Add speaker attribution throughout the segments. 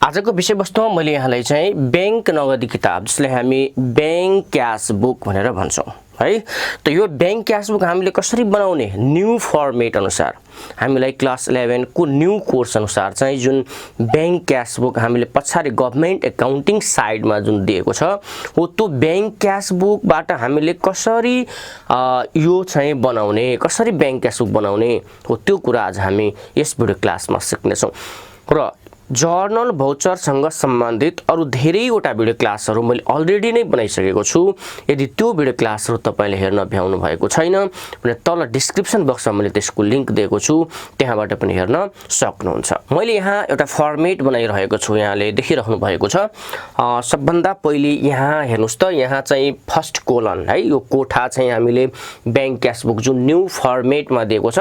Speaker 1: आजको विषयवस्तुमा मैले यहाँलाई चाहिँ बैंक नगदी किताब जसले हामी बैंक क्याश बुक भनेर भन्छौं है। त यो बैंक क्याश बुक हामीले कसरी बनाउने न्यू फर्मेट अनुसार हामीलाई क्लास 11 को न्यू कोर्स अनुसार चाहिँ जुन बैंक क्याश बुक हामीले पछाडी गभर्नमेन्ट एकाउन्टिङ साइडमा जुन दिएको छ हो त्यो बैंक क्याश बुकबाट हामीले कसरी यो चाहिँ बनाउने कसरी बैंक क्याश बुक बनाउने हो त्यो कुरा आज हामी यस भिडियो क्लासमा सिक्नेछौं। र जर्नल भाउचरसँग सम्बन्धित अरु धेरैवटा भिडियो क्लासहरु मैले अलरेडी नै बनाइसकेको छु। यदि त्यो भिडियो क्लासहरु तपाईले हेर्न भ्याउनु भएको छैन भने तल डिस्क्रिप्सन बक्समा मैले त्यसको लिंक दिएको छु, त्यहाँबाट पनि हेर्न सक्नुहुन्छ। मैले यहाँ एउटा फर्मेट बनाइरहेको छु, यहाँले देखिराख्नु भएको छ। सबभन्दा पहिले यहाँ हेर्नुस् त, यहाँ चाहिँ फर्स्ट कोलन है, यो कोठा चाहिँ हामीले बैंक क्याश बुक जुन न्यू फर्मेटमा दिएको छ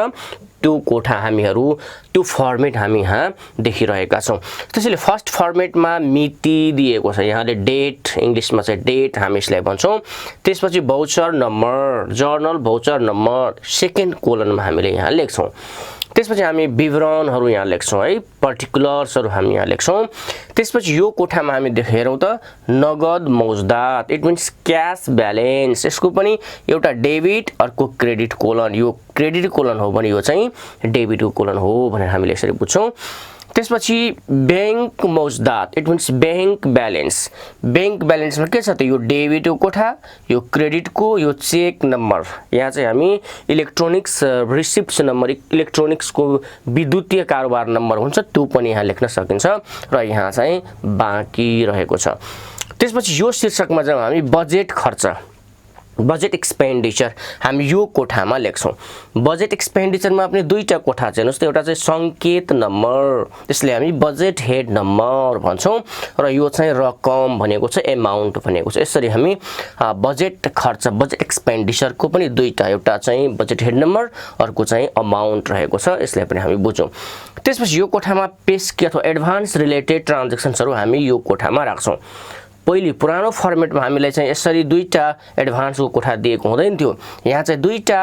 Speaker 1: त्यो कोठा हामीहरु त्यो फर्मेट हामी यहाँ देखिरहेका छौं। त्यसैले फर्स्ट फर्मेटमा मिति दिएको छ, यहाँले डेट इंग्लिशमा चाहिँ डेट हामी यसलाई भन्छौं। त्यसपछि voucher number, journal voucher number second कोलनमा हामीले यहाँ लेख्छौं। त्यसपछि हामी विवरणहरु यहाँ लेख्छौं है, पर्टिकुलर्सहरु हामी यहाँ लेख्छौं। त्यसपछि यो कोठामा हामी हेरौं त नगद मौजदात, इट मिन्स क्याश ब्यालेन्स, यसको पनि एउटा डेबिट अर्को क्रेडिट कोलन, यो क्रेडिट कोलन हो भने यो चाहिँ डेबिट कोलन हो भनेर हामीले यसरी बुझ्छौं। त्यसपछि बैंक मौजदात, it means bank balance, bank ब्यालेन्समा के छ त यो डेबिटको कोठा, यो क्रेडिटको, यो चेक नम्बर, यहाँ चाहिँ हामी इलेक्ट्रोनिक्स रिसिप्ट्स नम्बर, इलेक्ट्रोनिक्सको विद्युतीय कारोबार नम्बर हुन्छ त्यो पनि यहाँ लेख्न सकिन्छ र यहाँ चाहिँ बाँकी रहेको छ। त्यसपछि यो शीर्षकमा चाहिँ हामी बजेट खर्च, बजेट एक्सपेन्डिचर हामी यो कोठामा लेख्छौं। बजेट एक्सपेन्डिचरमा पनि दुईटा कोठा छ हेर्नुस् त, एउटा चाहिँ संकेत नम्बर, त्यसले हामी बजेट हेड नम्बर भन्छौं र यो चाहिँ रकम भनेको छ, एमाउन्ट भनेको छ। यसरी हामी बजेट खर्च बजेट एक्सपेन्डिचरको पनि दुईटा, एउटा चाहिँ बजेट हेड नम्बर अर्को चाहिँ अमाउन्ट रहेको छ, यसलाई पनि हामी बुझौं। त्यसपछि यो कोठामा पेस्की अथवा एडभान्स रिलेटेड ट्रान्ज्याक्सन्सहरु हामी यो कोठामा राख्छौं। पहिले पुरानो फर्मेटमा हामीलाई चाहिँ यसरी दुईटा एडभान्सको कोठा दिएको हुँदैन थियो, यहाँ चाहिँ दुईटा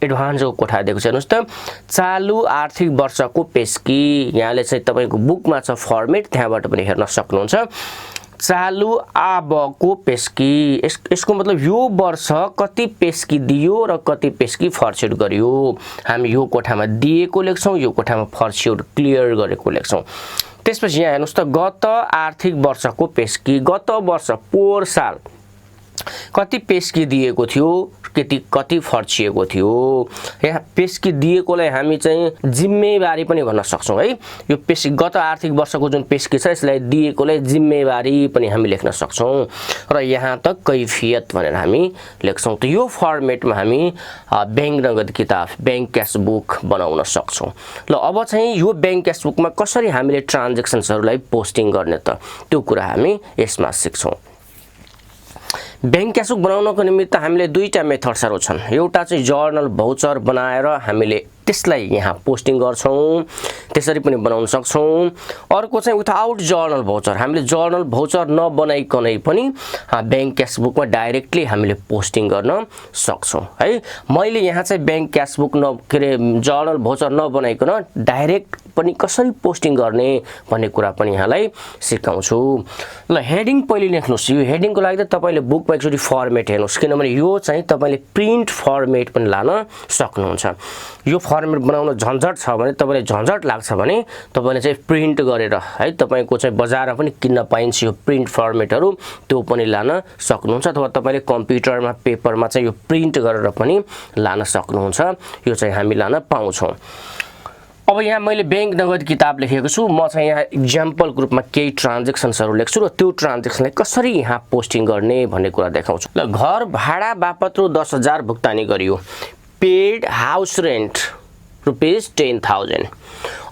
Speaker 1: एडभान्सको कोठा दिएको छ। हेर्नुस् त, चालु आर्थिक वर्षको पेस्की, यहाँले चाहिँ तपाईको बुकमा छ फर्मेट, त्यहाँबाट पनि हेर्न सक्नुहुन्छ। चालु आबको पेस्की, यसको मतलब यो वर्ष कति पेस्की दियो र कति पेस्की फर्स्युट गरियो, हामी यो कोठामा दिएको लेख्छौं, यो कोठामा फर्स्युट क्लियर गरेको लेख्छौं। त्यसपछि यहाँ हेर्नुस् त, गत आर्थिक वर्षको पेस्की, गत वर्ष पोहोर साल कति पेस्की दिएको थियो, कति फर्चिएको थियो। यहाँ पेस्की दिएकोलाई हामी चाहिँ जिम्मेवारी पनि भन्न सक्छौं है। यो पेस्की गत आर्थिक वर्षको जुन पेस्की छ यसलाई दिएकोलाई जिम्मेवारी पनि हामी लेख्न सक्छौं र यहाँ त कैफियत भनेर हामी लेख्छौं। त यो फर्मेटमा हामी बैंक नगद किताब बैंक क्याश बुक बनाउन सक्छौं। ल अब चाहिँ यो बैंक क्याश बुकमा कसरी हामीले ट्रान्ज्याक्सन्सहरुलाई पोस्टिङ गर्ने त त्यो कुरा हामी यसमा सिक्छौं। बैंक क्याश बुक बनाउनको निमित्त हामीले दुईटा मेथड्सहरु छन्। एउटा चाहिँ जर्नल भाउचर बनाएर हामीले त्यसलाई यहाँ पोस्टिङ गर्छौं, त्यसरी पनि बनाउन सक्छौं। अर्को चाहिँ विथआउट जर्नल भाउचर, हामीले जर्नल भाउचर नबनाइकनै पनि बैंक क्याश बुकमा डाइरेक्टली हामीले पोस्टिङ गर्न सक्छौं है। मैले यहाँ चाहिँ bank cash book journal voucher नबनाइकन डाइरेक्ट पनि कसरी पोस्टिङ गर्ने भन्ने कुरा पनि यहाँलाई सिकाउँछु। ल हेडिङ पहिले लेख्नुस्, यो हेडिङको लागि त तपाईले बुकमा एकचोटी फर्मेट हेर्नुस्, किनभने यो चाहिँ तपाईले प्रिन्ट फर्मेट पनि लान सक्नुहुन्छ। यो फर्मेट बनाउन झन्झट छ भने, तपाईले झन्झट लाग्छ भने तपाईले चाहिँ प्रिन्ट गरेर है, तपाईको चाहिँ बजारमा पनि किन्न पाइन्छ यो प्रिन्ट फर्मेटहरु, त्यो पनि लान सक्नुहुन्छ। अथवा तपाईले कम्प्युटरमा पेपरमा चाहिँ यो प्रिन्ट गरेर पनि लान सक्नुहुन्छ, यो चाहिँ हामी लान पाउँछौं। अब यहाँ मैले बैंक नगद किताब लेखेको छु, म चाहिँ यहाँ एक्जाम्पलको रूपमा केही ट्रान्ज्याक्सन्सहरु लेख्छु र त्यो ट्रान्ज्याक्सनलाई कसरी यहाँ पोस्टिङ गर्ने भन्ने कुरा देखाउँछु। ल घर भाडा बापत रु 10,000 भुक्तानी गरियो, पेड हाउस रेन्ट रुपीस 10,000।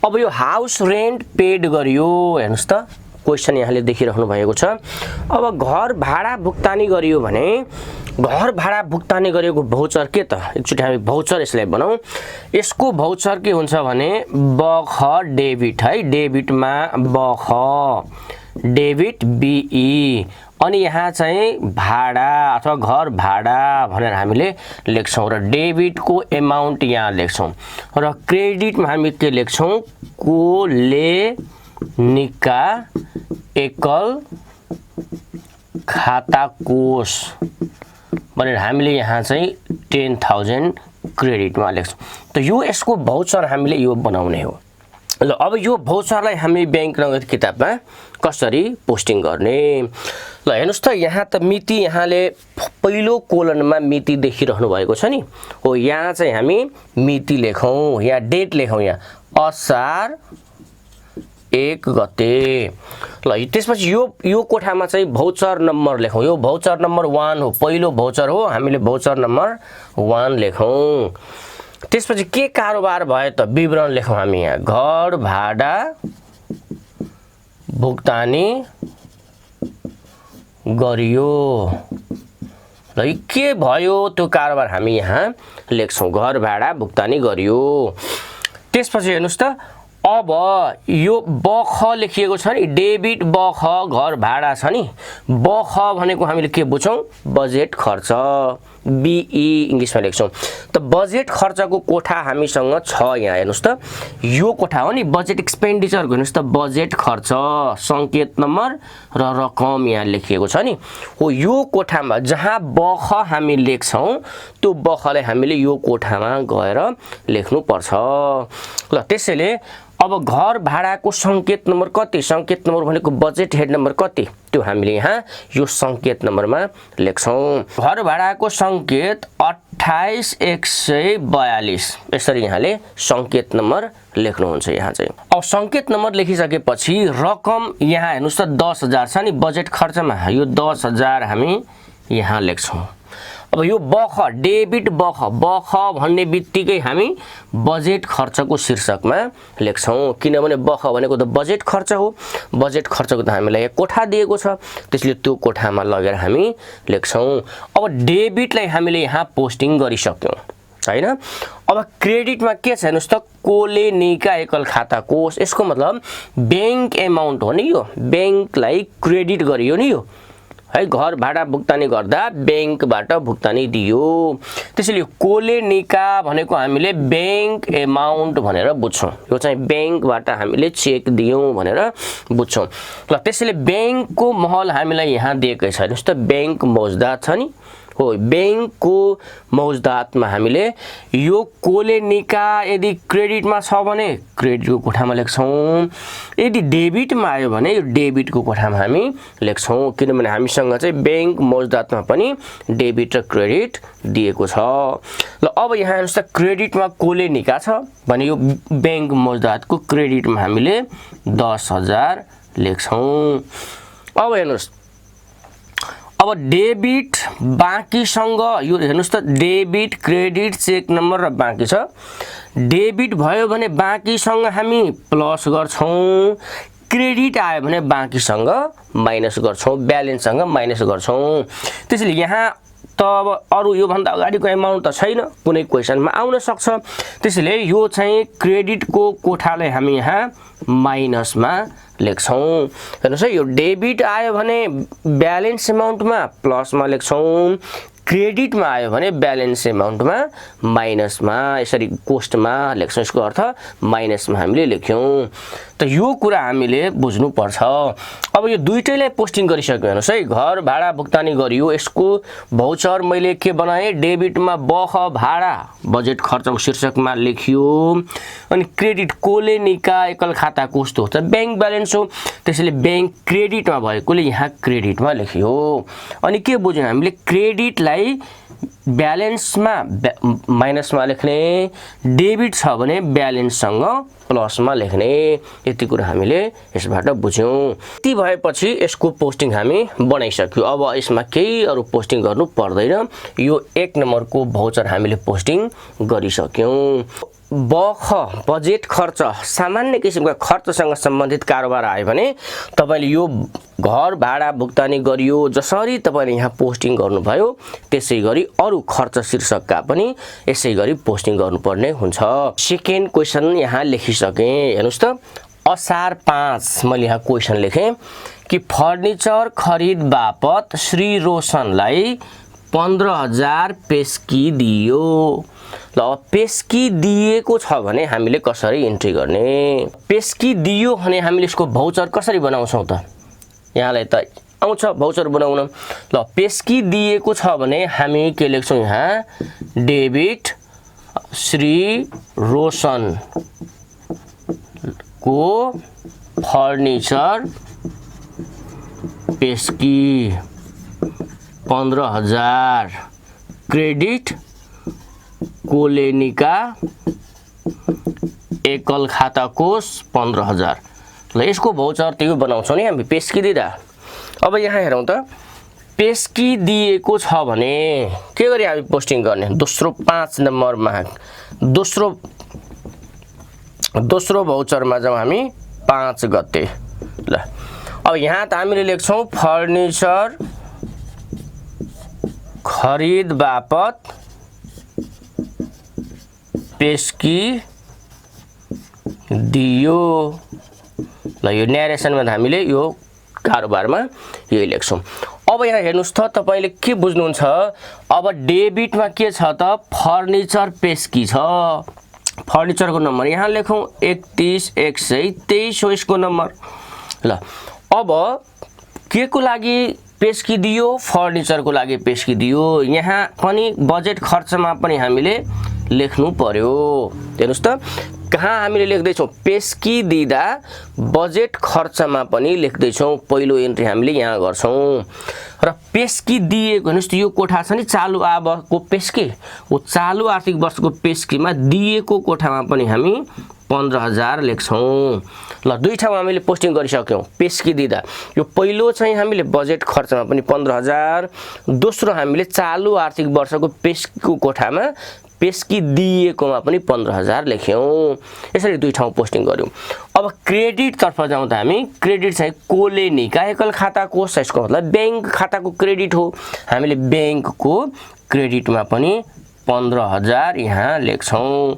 Speaker 1: अब यो हाउस रेन्ट पेड गरियो, हेर्नुस् त क्वेशन यहाँले देखिराख्नु भएको छ। अब घर भाडा भुक्तानी गरियो भने घर भाडा भुक्तानी गरेको भाउचर के त, एकचोटी हामी भाउचर यसलाई बनाऊ। यसको भाउचर के हुन्छ भने बख डेबिट है, डेबिटमा बख डेबिट बीई, अनि यहाँ चाहिँ भाडा अथवा घर भाडा भनेर हामीले लेख्छौं र डेबिटको एमाउन्ट यहाँ लेख्छौं र क्रेडिटमा हामी के लेख्छौं कोले निका एकल खाता कोष भनेर हामीले यहाँ चाहिँ 10,000 क्रेडिटमा लेख्छौँ। त यो यसको भौचर हामीले यो बनाउने हो। ल अब यो भौचरलाई हामी बैंक नगद किताबमा कसरी पोस्टिङ गर्ने? ल हेर्नुस् त यहाँ त मिति यहाँले पहिलो कोलनमा मिति देखिरहनु भएको छ नि, हो यहाँ चाहिँ हामी मिति लेखौँ, यहाँ डेट लेखौँ, यहाँ असार 1 गते। ल त्यसपछि यो कोठामा चाहिँ भौचर नम्बर लेखौँ, यो भौचर नम्बर 1 हो, पहिलो भौचर हो, हामीले भौचर नम्बर 1 लेखौँ। त्यसपछि के कारोबार भयो त विवरण लेखौँ हामी, यहाँ घर भाडा भुक्तानी गरियो। ल के भयो त्यो कारोबार हामी यहाँ लेख्छौँ, घर भाडा भुक्तानी गरियो। त्यसपछि हेर्नुस् त अब यो बख लेखिएको छ नि, डेबिट बख घर भाडा छ नि, बख भनेको हामीले के बुझ्छौँ, बजेट खर्च, बीई इङ्ग्लिसमा लेख्छौँ। त बजेट खर्चको कोठा हामीसँग छ, यहाँ हेर्नुस् त यो कोठा हो नि बजेट एक्सपेन्डिचर, हेर्नुस् त बजेट खर्च सङ्केत नम्बर र रकम यहाँ लेखिएको छ नि, हो यो कोठामा जहाँ बख हामी लेख्छौँ त्यो बखलाई हामीले यो कोठामा गएर लेख्नुपर्छ। ल त्यसैले अब घर भाडाको सङ्केत नम्बर कति, सङ्केत नम्बर भनेको बजेट हेड नम्बर कति, त्यो हामीले यहाँ यो सङ्केत नम्बरमा लेख्छौँ। घर भाडाको सङ्केत 28,142 यसरी यहाँले सङ्केत नम्बर लेख्नुहुन्छ। यहाँ चाहिँ अब सङ्केत नम्बर लेखिसकेपछि रकम यहाँ हेर्नुहोस् त 10,000 छ नि बजेट खर्चमा, यो 10,000 हामी यहाँ लेख्छौँ। अब यो बख डेबिट बख भन्ने बित्तिकै हामी बजेट खर्चको शीर्षकमा लेख्छौँ, किनभने बख भनेको त बजेट खर्च हो, बजेट खर्चको त हामीलाई कोठा दिएको छ, त्यसले त्यो कोठामा लगेर हामी लेख्छौँ। अब डेबिटलाई हामीले यहाँ पोस्टिङ गरिसक्यौँ हैन। अब क्रेडिटमा के छ हेर्नुस् त, कोले निका एकल खाता कोष, यसको मतलब बैंक एमाउन्ट हो नि, यो बैंकलाई क्रेडिट गरियो नि यो है, घर भाडा भुक्तानी गर्दा बैंकबाट भुक्तानी दियो, त्यसैले कोले निका भनेको हामीले बैंक एमाउन्ट भनेर बुझ्छौँ, यो चाहिँ बैंकबाट हामीले चेक दियौँ भनेर बुझ्छौँ। ल त्यसैले बैंकको महल हामीलाई यहाँ दिएकै छ, हेर्नुस् त बैंक मौजदात छ नि, हो बैंकको मौजदातमा हामीले यो कोले निका यदि क्रेडिटमा छ भने क्रेडिटको कोठामा लेख्छौँ, यदि डेबिटमा आयो भने यो डेबिटको कोठामा हामी लेख्छौँ, किनभने हामीसँग चाहिँ बैंक मौजदातमा पनि डेबिट र क्रेडिट दिएको छ। ल अब यहाँ हेर्नुस् त क्रेडिटमा कोले निका छ भने यो बैंक मौजदातको क्रेडिटमा हामीले 10,000 लेख्छौँ। अब हेर्नुस् अब डेबिट बाँकीसँग यो हेर्नुस् त डेबिट क्रेडिट चेक नम्बर र बाँकी छ, डेबिट भयो भने बाँकीसँग हामी प्लस गर्छौँ, क्रेडिट आयो भने बाँकीसँग माइनस गर्छौँ, ब्यालेन्ससँग माइनस गर्छौँ। त्यसैले यहाँ त अब अरू योभन्दा अगाडिको एमाउन्ट त छैन, कुनै क्वेसनमा आउन सक्छ, त्यसैले यो चाहिँ क्रेडिटको कोठालाई हामी यहाँ माइनसमा लेख्छौँ। हेर्नुहोस् है यो डेबिट आयो भने ब्यालेन्स एमाउन्टमा प्लसमा लेख्छौँ, क्रेडिटमा आयो भने ब्यालेन्स एमाउन्टमा माइनसमा यसरी कोस्टमा लेख्छौँ, यसको अर्थ माइनसमा हामीले लेख्यौँ। त यो कुरा हामीले बुझ्नुपर्छ। अब यो दुईटैलाई पोस्टिङ गरिसक्यो हेर्नुहोस् है, घर भाडा भुक्तानी गरियो, यसको भौचर मैले के बनाएँ, डेबिटमा बख भाडा बजेट खर्चको शीर्षकमा लेखियो, अनि क्रेडिट कोले निका एकल खाता कस्तो हुन्छ बैंक ब्यालेन्स हो, त्यसैले बैंक क्रेडिटमा भएकोले यहाँ क्रेडिटमा लेखियो। अनि के बुझ्यौँ हामीले, क्रेडिटलाई ब्यालेन्समा माइनसमा लेख्ने, डेबिट छ भने ब्यालेन्ससँग प्लसमा लेख्ने, यति कुरा हामीले यसबाट बुझ्यौँ। यति भएपछि यसको पोस्टिङ हामी बनाइसक्यौँ। अब यसमा केही अरू पोस्टिङ गर्नु पर्दैन, यो 1 नम्बरको भौचर हामीले पोस्टिङ गरिसक्यौँ। बख बजेट खर्च सामान्य किसिमका खर्चसँग सम्बन्धित कारोबार आयो भने तपाईले यो घर भाडा भुक्तानी गरियो जसरी तपाईले यहाँ पोस्टिङ गर्नुभयो त्यसै गरी अरू खर्च शीर्षकका पनि यसै गरी पोस्टिङ गर्नुपर्ने हुन्छ। सेकेन्ड क्वेशन यहाँ लेखिसके, हेर्नुस् त असार 5 मैले यहाँ क्वेशन लेखे कि फर्निचर खरिद बापत श्री रोशनलाई 15,000 पेस्की दियो। ल अब पेस्की दिएको छ भने हामीले कसरी इन्ट्री गर्ने पेस्की दियो भने हामीले यसको भाउचर कसरी बनाउँछौं त यहाँलाई त आउँछ भाउचर बनाउन ल पेस्की दिएको छ भने हामी के लेख्छौं यहाँ डेबिट श्री रोशन को फर्निचर पेस्की 15,000 क्रेडिट कोलेनिका एकल खाता कोष 15,000 ल यसको भाउचर त्यो बनाउँछौं नि हामी पेस्की दिदा अब यहाँ हेरौं त पेस्की दिएको छ भने के गरी हामी पोस्टिङ गर्ने दोस्रो 5 नम्बरमा दोस्रो भाउचरमा जाउँ हामी 5 गते ल अब यहाँ त हामीले लेख्छौं फर्निचर खरिद बापत पेस्की दियो ल यो न्यारेसनमा हामीले यो कारोबारमा यही लेख्छौं अब यहाँ हेर्नुस् त तपाईले के बुझ्नुहुन्छ अब डेबिटमा के छ त फर्निचर पेस्की छ फर्निचरको नम्बर यहाँ लेखौं 31,123 हो यसको नम्बर ल अब के को लागि पेस्की दियो फर्निचरको लागि पेस्की दियो यहाँ पनि बजेट खर्चमा पनि हामीले लेख्नु पर्यो हेर्नुस् त कहाँ हामीले लेख्दै छौं पेस्की दिदा बजेट खर्चमा पनि लेख्दै छौं पहिलो एन्ट्री हामीले यहाँ गर्छौं र पेस्की दिएको हेर्नुस् त यो कोठा छ नि चालु आवर्षको पेस्की ओ चालु आर्थिक वर्षको पेस्कीमा दिएको कोठामा पनि हामी 15,000 लेख्छौं ल दुई ठाउँमा हामीले पोस्टिङ गरिसक्यौं पेस्की दिदा यो पहिलो चाहिँ हामीले बजेट खर्चमा पनि 15,000 दोस्रो हामीले चालु आर्थिक वर्षको पेस्कीको कोठामा पेस्की दिएकोमा पनि 15,000 लेख्यौं यसरी दुई ठाउँ पोस्टिङ गर्यौं अब क्रेडिट तर्फ जाउँ त हामी क्रेडिट चाहिँ कोलेनिका एकल खाता कोष यसको मतलब बैंक खाताको क्रेडिट हो हामीले बैंकको क्रेडिटमा पनि 15,000 यहाँ लेख्छौं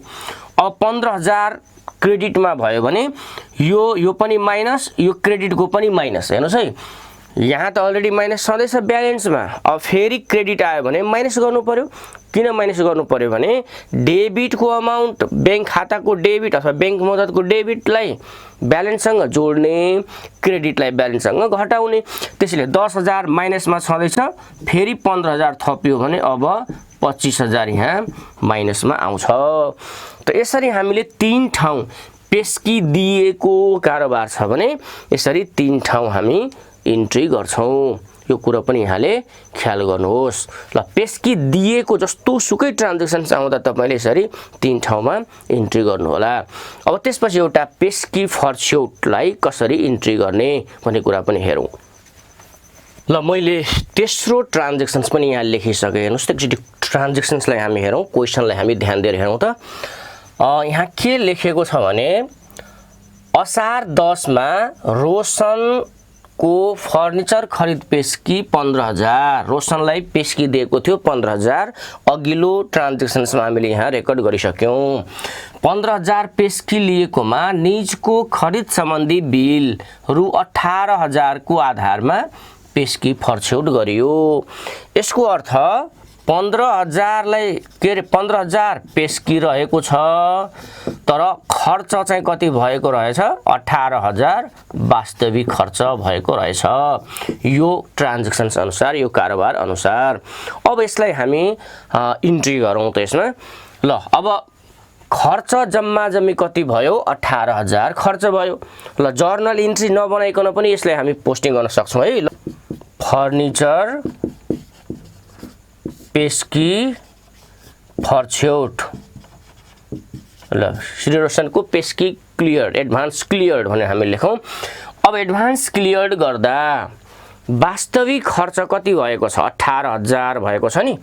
Speaker 1: अब 15,000 क्रेडिटमा भयो भने यो पनि माइनस यो क्रेडिटको पनि माइनस हेर्नुस् है यहाँ त अलरेडी माइनस छँदैछ ब्यालेन्समा अब फेरि क्रेडिट आयो भने माइनस गर्नु पर्यो किन माइनस गर्नु पर्यो भने डेबिटको अमाउन्ट बैंक खाताको डेबिट अथवा बैंक मद्दतको डेबिटलाई ब्यालेन्ससँग जोड्ने क्रेडिटलाई ब्यालेन्ससँग घटाउने त्यसैले 10,000 माइनसमा छँदैछ फेरि 15,000 थपियो भने अब 25,000 यहाँ माइनसमा आउँछ त यसरी हामीले 3 ठाउँ पेस्की दिएको कारोबार छ भने यसरी 3 ठाउँ हामी इन्ट्री गर्छौं यो कुरा पनि यहाँले ख्याल गर्नुहोस् ल पेस्की दिएको जस्तो सुकै ट्रान्ज्याक्सन आउँदा तपाईले यसरी 3 ठाउँमा इन्ट्री गर्नु होला अब त्यसपछि एउटा पेस्की फर्स्योटलाई कसरी इन्ट्री गर्ने भन्ने कुरा पनि हेरौं ल मैले तेस्रो ट्रान्ज्याक्सन्स पनि यहाँ लेखिसके हेर्नुस् त एकचोटी ट्रान्ज्याक्सन्सलाई हामी हेरौं क्वेशनलाई हामी ध्यान दिएर हेरौं त यहाँ के लेखेको छ भने असार 10 मा रोशन को फर्निचर खरिद पेस्की 15,000 रोशनलाई पेस्की दिएको थियो 15,000 अघिल्लो ट्रान्ज्याक्सन्समा हामीले यहाँ रेकर्ड गरिसक्यौं 15,000 पेस्की लिएकोमा निजको खरिद सम्बन्धी बिल रु 18,000 को आधारमा पेस्की फर्स्योट गरियो यसको अर्थ 15,000 लाई के रे 15,000 पेस्की रहेको छ तर खर्च चाहिँ कति भएको रहेछ 18,000 वास्तविक खर्च भएको रहेछ यो ट्रान्ज्याक्सन्स अनुसार यो कारोबार अनुसार अब यसलाई हामी इन्ट्री गरौँ त यसमा ल अब खर्च जम्मा जम्मी कति भयो 18,000 खर्च भयो ल जर्नल इन्ट्री नबनाइकन पनि यसलाई हामी पोस्टिङ गर्न सक्छौं है फर्निचर पेस्की फर्स्योट ल श्री रोशन को पेस्की क्लियर एडभान्स क्लियर्ड भने हामी लेखौं अब एडभान्स क्लियर्ड गर्दा वास्तविक खर्च कति भएको छ 18,000 भएको छ नि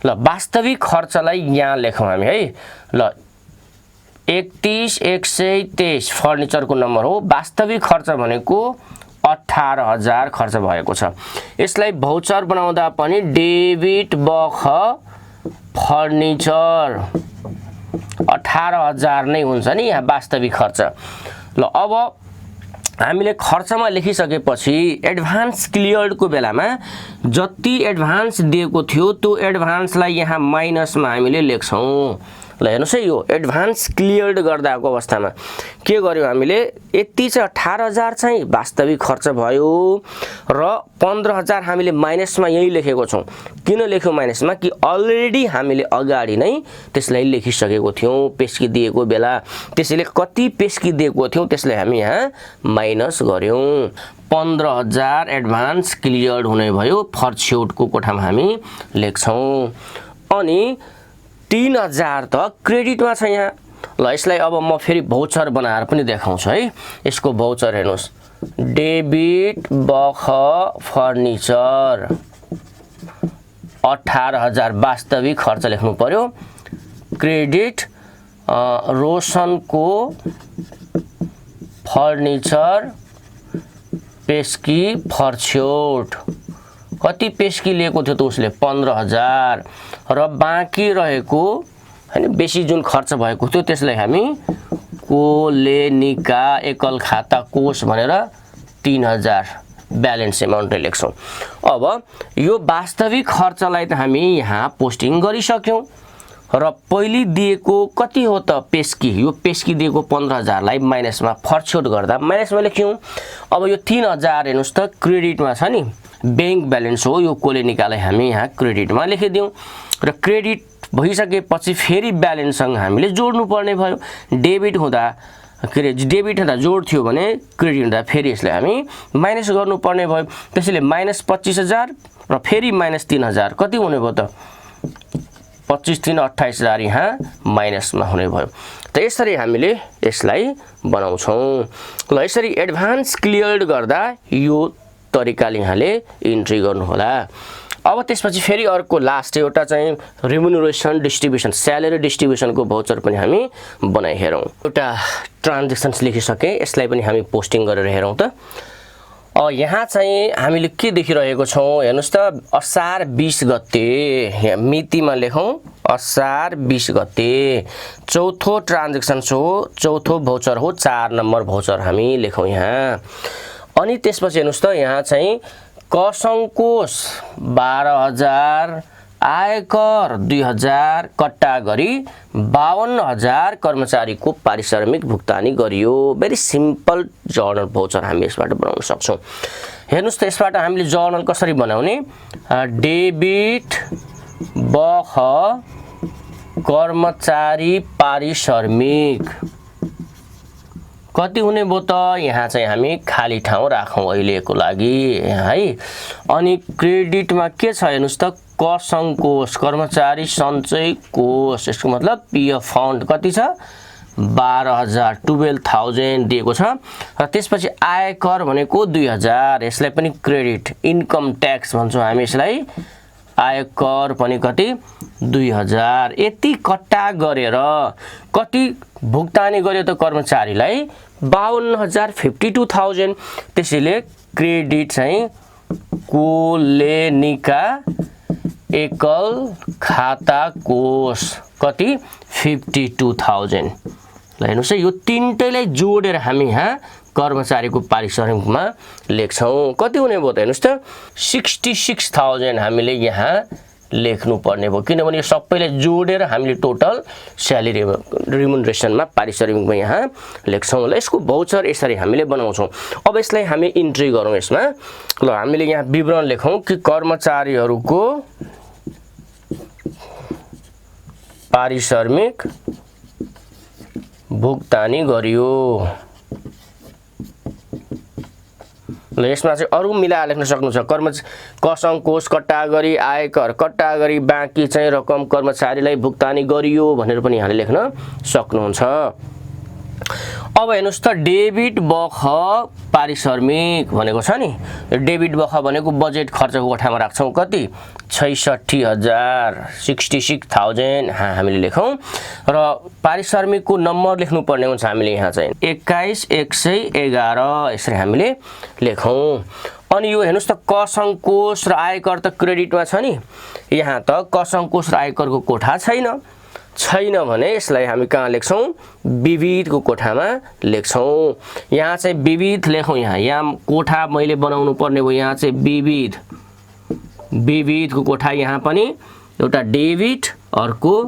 Speaker 1: ल वास्तविक खर्चलाई यहाँ लेखौं हामी है ल 31,123 फर्निचरको नम्बर हो वास्तविक खर्च भनेको 18,000 खर्च भएको छ यसलाई भाउचर बनाउँदा पनि डेबिट बख फर्निचर 18,000 नै हुन्छ नि यहाँ वास्तविक खर्च ल अब हामीले खर्चमा लेखिसकेपछि एडभान्स क्लियर्डको बेलामा जति एडभान्स दिएको थियो त्यो एडभान्सलाई यहाँ माइनसमा हामीले लेख्छौँ। ल हेर्नुहोस् है, यो एडभान्स क्लियर्ड गर्दाको अवस्थामा के गर्यौँ हामीले, यति चाहिँ 18,000 चाहिँ वास्तविक खर्च भयो र 15,000 हामीले माइनसमा यही लेखेको छौँ। किन लेख्यौँ माइनसमा, कि अलरेडी हामीले अगाडि नै त्यसलाई लेखिसकेको थियौँ पेस्किदिएको बेला। त्यसैले कति पेस्किदिएको थियौँ त्यसलाई हामी यहाँ माइनस गर्यौँ। 15,000 एडभान्स क्लियर्ड हुने भयो, फर्छौटको कोठामा हामी लेख्छौँ। अनि 3,000 त क्रेडिटमा छ यहाँ। ल यसलाई अब म फेरि भौचर बनाएर पनि देखाउँछु है। यसको भौचर हेर्नुहोस्, डेबिट बख फर्निचर 18,000 वास्तविक खर्च लेख्नु पर्यो। क्रेडिट रोशनको फर्निचर पेस्की फर्छौट, कति पेस्की लिएको थियो त उसले, 15,000 र बाँकी रहेको हैन बेसी जुन खर्च भएको थियो त्यसलाई हामी कोलेनिका एकल खाता कोष भनेर 3,000 ब्यालेन्स एमाउन्ट लेख्छौँ। अब यो वास्तविक खर्चलाई त हामी यहाँ पोस्टिङ गरिसक्यौँ र पहिले दिएको कति हो त पेस्की, यो पेस्की दिएको 15,000 लाई माइनसमा फर्छौट गर्दा माइनसमा लेख्यौँ। अब यो 3,000 हेर्नुहोस् त क्रेडिटमा छ नि, बैंक ब्यालेन्स हो, यो कोलेनिकालाई हामी यहाँ क्रेडिटमा लेखिदियौँ र क्रेडिट भइसकेपछि फेरि ब्यालेन्ससँग हामीले जोड्नु पर्ने भयो। डेबिट हुँदा डेबिट हुँदा जोड थियो भने क्रेडिट हुँदा फेरि यसलाई हामी माइनस गर्नुपर्ने भयो। त्यसैले माइनस 25,000 र फेरि माइनस 3,000 कति हुने भयो त, 25 3 28,000 यहाँ माइनसमा हुने भयो। त यसरी हामीले यसलाई बनाउँछौँ। ल यसरी एडभान्स क्लियर्ड गर्दा यो तरिकाले यहाँले इन्ट्री गर्नुहोला। अब त्यसपछि फेरि अर्को लास्ट एउटा चाहिँ रेम्युनरेसन डिस्ट्रिब्युसन, स्यालेरी डिस्ट्रिब्युसनको भौचर पनि हामी बनाइ हेरौँ। एउटा ट्रान्जेक्सन्स लेखिसके, यसलाई पनि हामी पोस्टिङ गरेर हेरौँ त। यहाँ चाहिँ हामीले के देखिरहेको छौँ हेर्नुहोस् त, असार 20 गते, यहाँ मितिमा लेखौँ असार 20 गते, चौथो ट्रान्जेक्सन हो, चौथो भौचर हो, 4 नम्बर भौचर हामी लेखौँ यहाँ। अनि त्यसपछि हेर्नुहोस् त, यहाँ चाहिँ कसङ्कोश 12,000, आयकर 2,000 कट्टा गरी 52,000 कर्मचारीको पारिश्रमिक भुक्तानी गरियो। भेरी सिम्पल जर्नल भौचर हामी यसबाट बनाउन सक्छौँ। हेर्नुहोस् त, यसबाट हामीले जर्नल कसरी बनाउने, डेबिट बख कर्मचारी पारिश्रमिक कति हुने भयो त, यहाँ चाहिँ हामी खाली ठाउँ राखौँ अहिलेको लागि है। अनि क्रेडिटमा के छ हेर्नुहोस् त, कसङ्कोश कर्मचारी सञ्चय कोष, यसको मतलब पीएफ फन्ड कति छ, 12,000 12,000 दिएको छ। र त्यसपछि आयकर भनेको 2,000, यसलाई पनि क्रेडिट इन्कम ट्याक्स भन्छौँ हामी यसलाई, आयकर पनि कति 2,000। यति कट्टा गरेर कति भुक्तानी गर्यो त कर्मचारीलाई, 52,000 52,000। त्यसैले क्रेडिट चाहिँ कोलेनिका एकल खाता कोष कति 52,000। ल हेर्नुहोस् है, यो तीनटैलाई जोडेर हामी यहाँ कर्मचारीको पारिश्रमिकमा लेख्छौँ। कति हुने भयो त हेर्नुहोस् त, 66,000 हामीले यहाँ लेख्नु पर्ने भयो, किनभने यो सबैलाई जोडेर हामीले टोटल स्यालेरी रिम्युनरेसनमा पारिश्रमिकमा यहाँ लेख्छौँ। ल यसको भौचर यसरी हामीले बनाउँछौँ। अब यसलाई हामी इन्ट्री गरौँ यसमा। ल हामीले यहाँ विवरण लेखौँ कि कर्मचारीहरूको पारिश्रमिक भुक्तानी गरियो। ल यसमा चाहिँ अरु मिलाएर लेख्न सक्नुहुन्छ, कसङ्कोश कट्टा गरी आयकर कट्टा गरी बाँकी चाहिँ रकम कर्मचारीलाई भुक्तानी गरियो भनेर पनि यहाँले लेख्न सक्नुहुन्छ। अब हेर्नुहोस् त, डेबिट बख पारिश्रमिक भनेको छ नि, डेबिट बख भनेको बजेट खर्चको कोठामा राख्छौँ, कति 66,000 66,000 हामीले लेखौँ। र पारिश्रमिकको नम्बर लेख्नु पर्ने हुन्छ हामीले यहाँ चाहिँ 21,111 यसरी हामीले लेखौँ। अनि यो हेर्नुहोस् त, कसङ्कोश र आयकर त क्रेडिटमा छ नि, यहाँ त कसङ्कोश र आयकरको कोठा छैन। छैन भने यसलाई हामी कहाँ लेख्छौं विविधको कोठामा लेख्छौं यहाँ चाहिँ विविध लेखौं यहाँ कोठा मैले बनाउनु पर्ने हो यहाँ चाहिँ विविधको कोठा यहाँ पनि एउटा डेबिट अर्को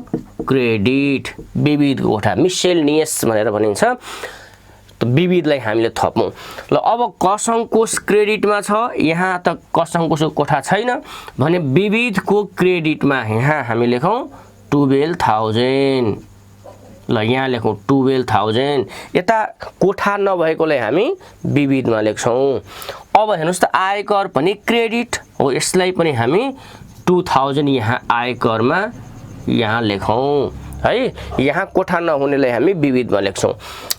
Speaker 1: क्रेडिट विविधको कोठा मिसेलनियस भनेर भनिन्छ त विविधलाई हामीले थपौं ल अब कसंकोश क्रेडिटमा छ यहाँ त कसंकोशको कोठा छैन भने विविधको क्रेडिटमा यहाँ हामी लेखौं 12000 ल यहाँ लेखौं 12000 यता कोठा नभएकोलाई हामी विविधमा लेख्छौं अब हेर्नुस् त आयकर पनि क्रेडिट हो यसलाई पनि हामी 2000 यहाँ आयकरमा यहाँ लेखौं है यहाँ कोठा नहुनेलाई हामी विविधमा लेख्छौं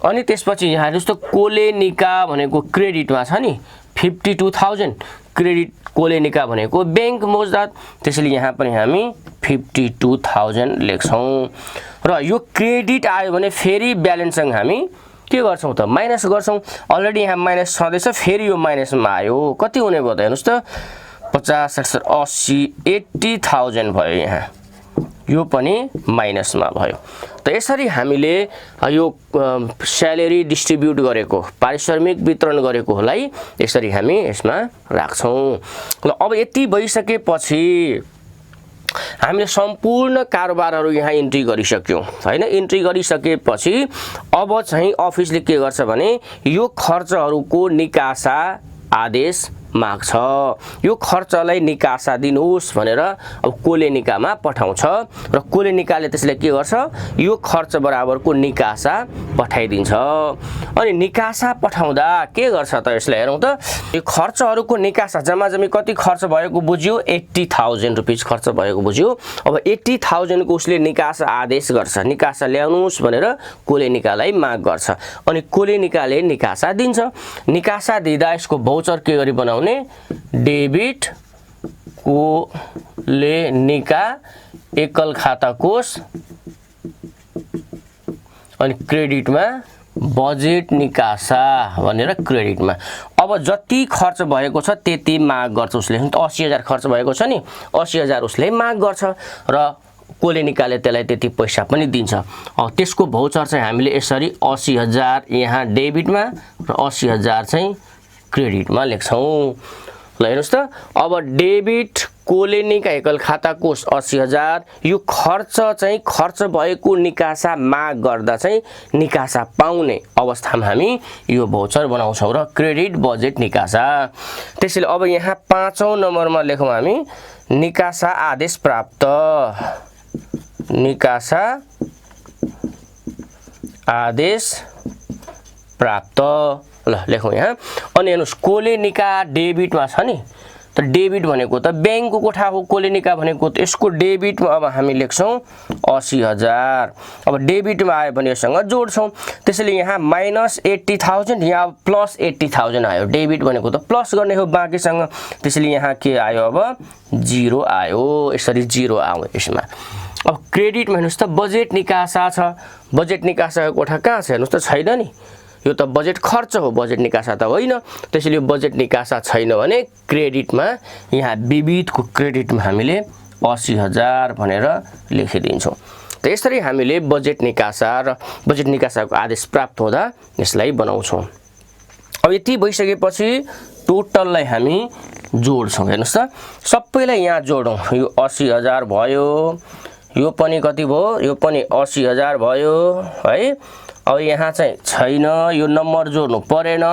Speaker 1: अनि त्यसपछि यहाँ हेर्नुस् त कोलेनिका भनेको क्रेडिटमा छ नि 52000 क्रेडिट कोलेनिका भनेको बैंक मौजदात त्यसैले यहाँ पनि हामी 52000 लेख्छौं र यो क्रेडिट आयो भने फेरि ब्यालेन्ससँग हामी के गर्छौं त माइनस गर्छौं अलरेडी यहाँ माइनस छँदैछ फेरि यो माइनसमा आयो कति हुने भयो त हेर्नुस् त 50 80 80000 भयो यहाँ यो पनि माइनसमा भयो त यसरी हामीले यो स्यालेरी डिस्ट्रिब्युट गरेको पारिश्रमिक वितरण गरेकोलाई यसरी हामी यसमा राख्छौं ल अब यति भइसकेपछि हामीले सम्पूर्ण कारोबारहरु यहाँ इन्ट्री गरिसक्यौं हैन इन्ट्री गरिसकेपछि अब चाहिँ अफिसले के गर्छ भने यो खर्चहरुको निकासा आदेश माग्छ यो खर्चलाई निकासा दिनुहोस् भनेर अब कोलेनिकामा पठाउँछ र कोलेनिकाले त्यसले के गर्छ यो खर्च बराबरको निकासा पठाइदिन्छ अनि निकासा पठाउँदा के गर्छ त यसलाई हेरौं त यो खर्चहरुको निकासा जम्माजम्मी कति खर्च भएको बुझ्यो 80000 रुपैयाँ खर्च भएको बुझ्यो अब 80000 को उसले निकासा आदेश गर्छ निकासा ल्याउनुस् भनेर कोलेनिकालाई माग गर्छ अनि कोलेनिकाले निकासा दिन्छ निकासा दिँदा यसको भाउचर के गरी बनाउने डेबिट कोलेनिका एकल खाता कोष अनि क्रेडिटमा बजेट निकासा भनेर क्रेडिटमा अब जति खर्च भएको छ त्यति माग गर्छ उसले 80000 खर्च भएको छ नि 80000 उसले माग गर्छ र कोलेनिकाले त्यसलाई त्यति पैसा पनि दिन्छ त्यसको भाउचर चाहिँ हामीले यसरी 80000 यहाँ डेबिटमा र 80000 चाहिँ क्रेडिटमा लेख्छौं ल हेर्नुस् त अब डेबिट कोलेनिका एकल खाता कोष 80000 यो खर्च चाहिँ खर्च भएको निकासा माग गर्दा चाहिँ निकासा पाउने अवस्थामा हामी यो भाउचर बनाउँछौं र क्रेडिट बजेट निकासा त्यसैले अब यहाँ 5औं नम्बरमा लेखौं हामी निकासा आदेश प्राप्त निकासा आदेश प्राप्त ल लेखौं यहाँ अनि हेर्नुस् कोलेनिका डेबिटमा छ नि त डेबिट भनेको त बैंकको कोठा हो कोलेनिका भनेको त यसको डेबिटमा अब हामी लेख्छौं 80000 अब डेबिटमा आयो भने यससँग जोड्छौं त्यसैले यहाँ -80000 यहाँ प्लस 80000 आयो डेबिट भनेको त प्लस गर्ने हो बाँकीसँग त्यसैले यहाँ के आयो अब 0 आयो यसरी 0 आयो यसमा अब क्रेडिटमा हेर्नुस् त बजेट निकासा छ बजेट निकासाको कोठा कहाँ छ हेर्नुस् त छैन नि यो त बजेट खर्च हो बजेट निकासा त होइन त्यसैले बजेट निकासा छैन भने क्रेडिटमा यहाँ विविधको क्रेडिटमा हामीले 80000 भनेर लेखिदिन्छौं त यसरी हामीले बजेट निकासा र बजेट निकासाको आदेश प्राप्त हुँदा यसलाई बनाउँछौं अब यति भइसकेपछि टोटललाई हामी जोड्छौं हेर्नुस् त सबैलाई यहाँ जोडौं यो 80000 भयो यो पनि कति भयो यो पनि 80000 भयो है अब यहाँ चाहिँ छैन यो नम्बर जोड्नु परेन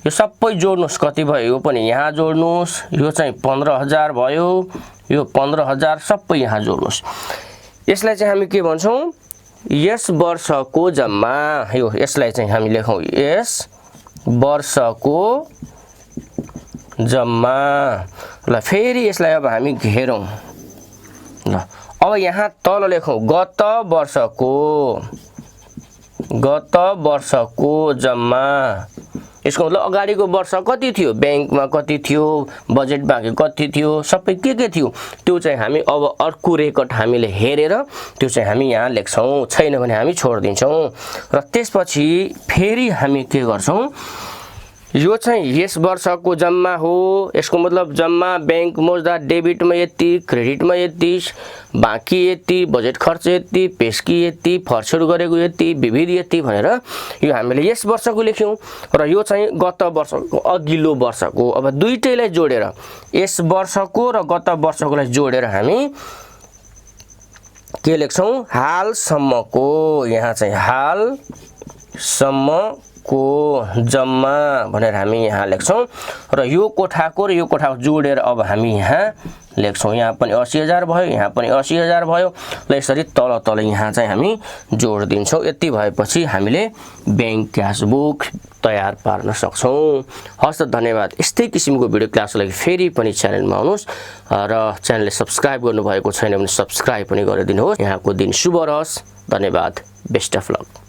Speaker 1: यो सबै जोड्नुस् कति भयो यो पनि यहाँ जोड्नुस् यो चाहिँ 15000 भयो यो 15000 सबै यहाँ जोड्नुस् यसलाई चाहिँ हामी के भन्छौं यस वर्षको जम्मा यो यसलाई चाहिँ हामी लेखौं यस वर्षको जम्मा ल फेरि यसलाई अब हामी घेरौं ल अब यहाँ तल लेखौं गत वर्षको जम्मा यसको मतलब अगाडिको वर्ष कति थियो बैंकमा कति थियो बजेट बाँकी कति थियो सबै के थियो त्यो चाहिँ हामी अब अर्को रेकर्ड हामीले हेरेर त्यो चाहिँ हामी यहाँ लेख्छौं छैन भने हामी छोड्दिन्छौं र त्यसपछि फेरि हामी के गर्छौं यो चाहिँ यस वर्षको जम्मा हो। यसको मतलब जम्मा बैंक मुद्दा डेबिटमा यति, क्रेडिटमा यति, बाँकी यति, बजेट खर्च यति, पेस्की यति, फर्सेट गरेको यति, विविध यति भनेर यो हामीले यस वर्षको लेख्यौँ र यो चाहिँ गत वर्षको अघिल्लो वर्षको। अब दुईटैलाई जोडेर यस वर्षको र गत वर्षकोलाई जोडेर हामी के लेख्छौँ? हालसम्मको। यहाँ चाहिँ हालसम्मको जम्मा भनेर हामी यहाँ लेख्छौँ र यो कोठाको र यो कोठाको जोडेर अब हामी यहाँ लेख्छौँ। यहाँ पनि 80,000 भयो, यहाँ पनि 80,000 भयो। ल यसरी तल तल यहाँ चाहिँ हामी जोड दिन्छौँ। यति भएपछि हामीले बैंक क्यास बुक तयार पार्न सक्छौँ। हस् त धन्यवाद। यस्तै किसिमको भिडियो क्लासको लागि फेरि पनि च्यानलमा आउनुहोस् र च्यानलले सब्स्क्राइब गर्नुभएको छैन भने सब्स्क्राइब पनि गरिदिनुहोस्। यहाँको दिन शुभ रहोस्। धन्यवाद। Best of lock.